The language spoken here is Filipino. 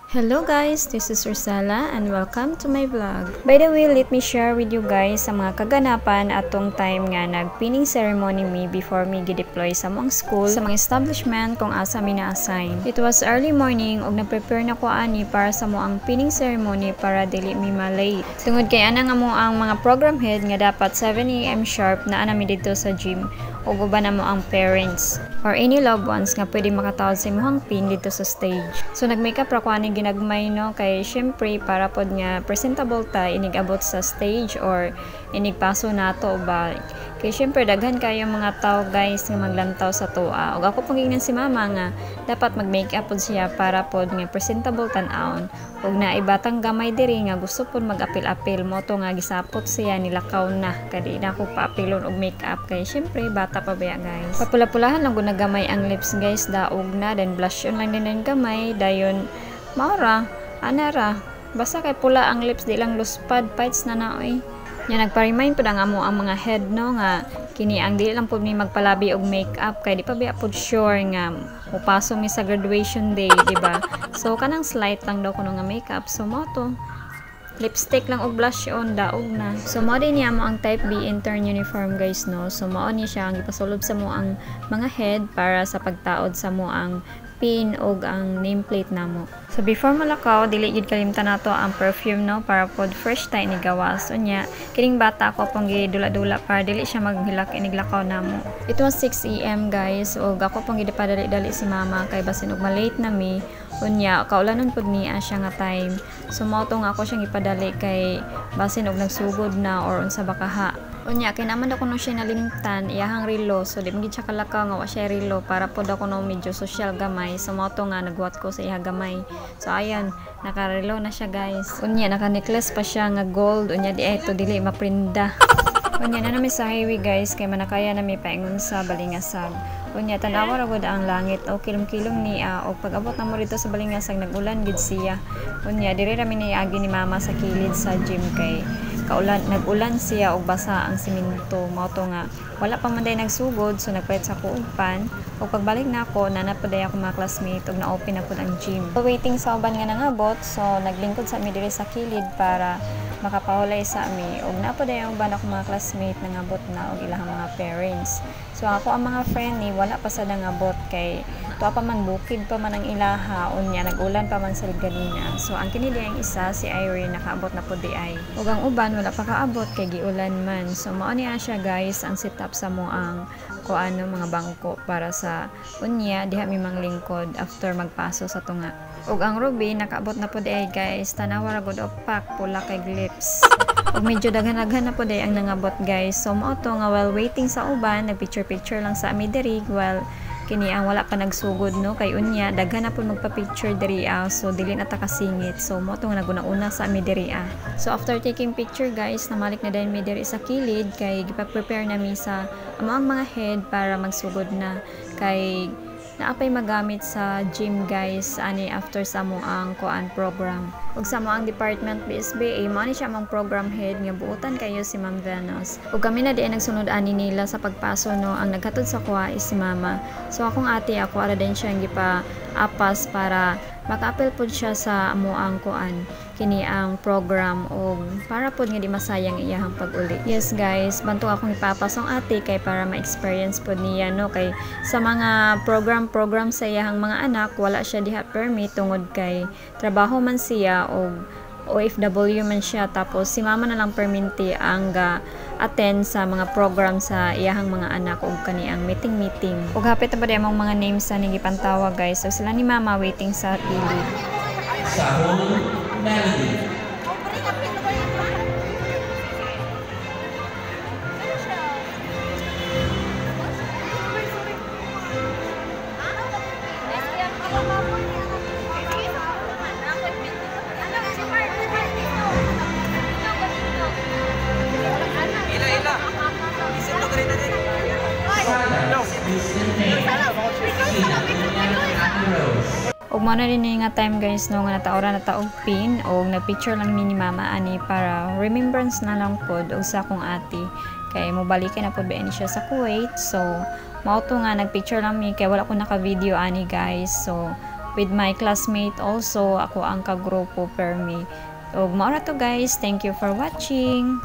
Hello guys, this is Rosella and welcome to my vlog. By the way, let me share with you guys sa mga kaganapan atong time nga nag-pinning ceremony me before me gi-deploy sa mga school, sa mga establishment kung asa mi na-assign. It was early morning og nag-prepare na ko ani para sa mo ang pinning ceremony para dili mi malate. Tungod kay ana nga mo ang mga program head nga dapat 7 AM sharp na ana mi dito sa gym ug uban na mo ang parents or any loved ones nga pwede makatawag sa imong pin dito sa stage. So nag-makeup ra ko ani ginagmay no kay syempre para pod nga presentable ta inig abot sa stage or inig paso nato ba kay syempre daghan kayo mga tao guys nga maglantaw sa tuwa ug ako pagingnan si mama nga dapat mag-makeup pod siya para pod nga presentable tan-awon ug naibatang gamay diri nga gusto pod mag-apil-apil mo to nga gisapot siya nilakaw na kadi na ko paapilon og makeup kay syempre bata pa ba guys. Papula-pulahan lang gud nagamay ang lips guys daog na then blush on lang din gamay dayon maura, anara, basta kay pula ang lips di lang luspad, pites na naoy. Nya nagpa-remind pud ang amo ang mga head no nga kini ang dili lang pud mi magpalabi og makeup kay di pa biya pud sure nga mupaso mi sa graduation day, di ba? So kanang slight lang daw kuno nga makeup. So mo to lipstick lang og blush on daog na. So mo din niya mo ang type B intern uniform guys no. So mao ni siya ang ipasulob sa mo ang mga head para sa pagtaod sa mo ang pin og ang nameplate namo. So before malakaw dili gid kalimtan nato ang perfume no para pod fresh tay ni gawas unya kining bata ko pang gidula-dula para dili siya maghilak iniglakaw namo. It was 6 AM guys ug ako pang gipadali-dali si mama kay basin og malate na mi unya kaulanon pod niya siya nga time. So mao to nga ako siyang ipadali kay basin og nagsugod na or unsa bakaha. Unya kay naman ako no siya nalimtan iyahang relo so di magid siya kalakaw nga wa siya relo para pod ako no medyo social gamay so mao to nga nagwat ko sa iya gamay. So ayan nakarelo na siya guys. Unya naka necklace pa siya nga gold unya di ay to dili maprinda. Unya na nami sa highway guys kay manakaya na mi paingon sa Balingasag. Unya tanawa ra gud ang langit o kilom-kilom niya o pag-abot na mo dito sa Balingasag nagulan gid siya. Unya diri ra mi niagi ni mama sa kilid sa gym kay kaulan nagulan siya og basa ang semento mao to nga wala pa man day nagsugod so nagpalit sa kuugpan ug pagbalik na ako nanapaday ako mga classmate ug na-open na pud ang gym. So waiting sa uban nga nangabot so naglingkod sa mi diri sa kilid para makapahulay sa ami ug napaday ang uban ako mga classmate nangabot na og ilang mga parents. So ako ang mga friend ni wala pa sa nangabot kay tuwa pa man bukid pa man ang ilaha unya nagulan pa man sa ganina. So ang kini ang isa si Irene nakaabot na pud di ay. Ug ang uban wala pa kaabot kay giulan man. So mao niya siya guys ang setup sa mo ang kuano mga bangko para sa unya diha mi manglingkod after magpaso sa tunga. Ug ang Ruby nakaabot na pud di ay guys tanawa ra gud opak pula kay lips. Ug medyo daghan-daghan na pud ay ang nangabot guys. So mao to nga while waiting sa uban nagpicture-picture lang sa ami diri while kini ang wala pa nagsugod no kay unya daghan na pud magpa-picture diri so dili na ta kasingit. So mo tong naguna-una sa ami diri So after taking picture guys namalik na din mi diri sa kilid kay gipa-prepare na mi sa amo ang mga head para magsugod na kay naapay magamit sa gym guys ani after sa mo ang kuan program. Ug sa mo ang department BSBA mo ni siya mong program head nga buutan kayo si Ma'am Venus. Ug kami na diay nagsunod ani nila sa pagpaso no ang naghatod sa kuha is si Mama. So akong ate ako ara din siya gipa apas para maka-apil pod siya sa amo ang kuan kini ang program o para pod nga di masayang iyahang pag-uli. Yes guys, banto akong ipapasong ate kay para ma-experience pod niya no kay sa mga program sa iyahang mga anak wala siya diha permit tungod kay trabaho man siya o OFW man siya tapos si mama na lang perminti ang attend sa mga program sa iyahang mga anak ug kaniang meeting ug hapit pa among mga names sa nigipantawa guys so sila ni mama waiting sa pilid. Sahol Melody. Ug mo na din nga time guys no nga nataora na ta og pin og nagpicture lang ni mama ani para remembrance na lang pod og sa akong ate kay mo balikan na pod ba siya sa Kuwait. So mao to nga nagpicture lang mi kay wala ko naka video ani guys. So with my classmate also ako ang kagrupo permi. Ug mao ra to guys, thank you for watching.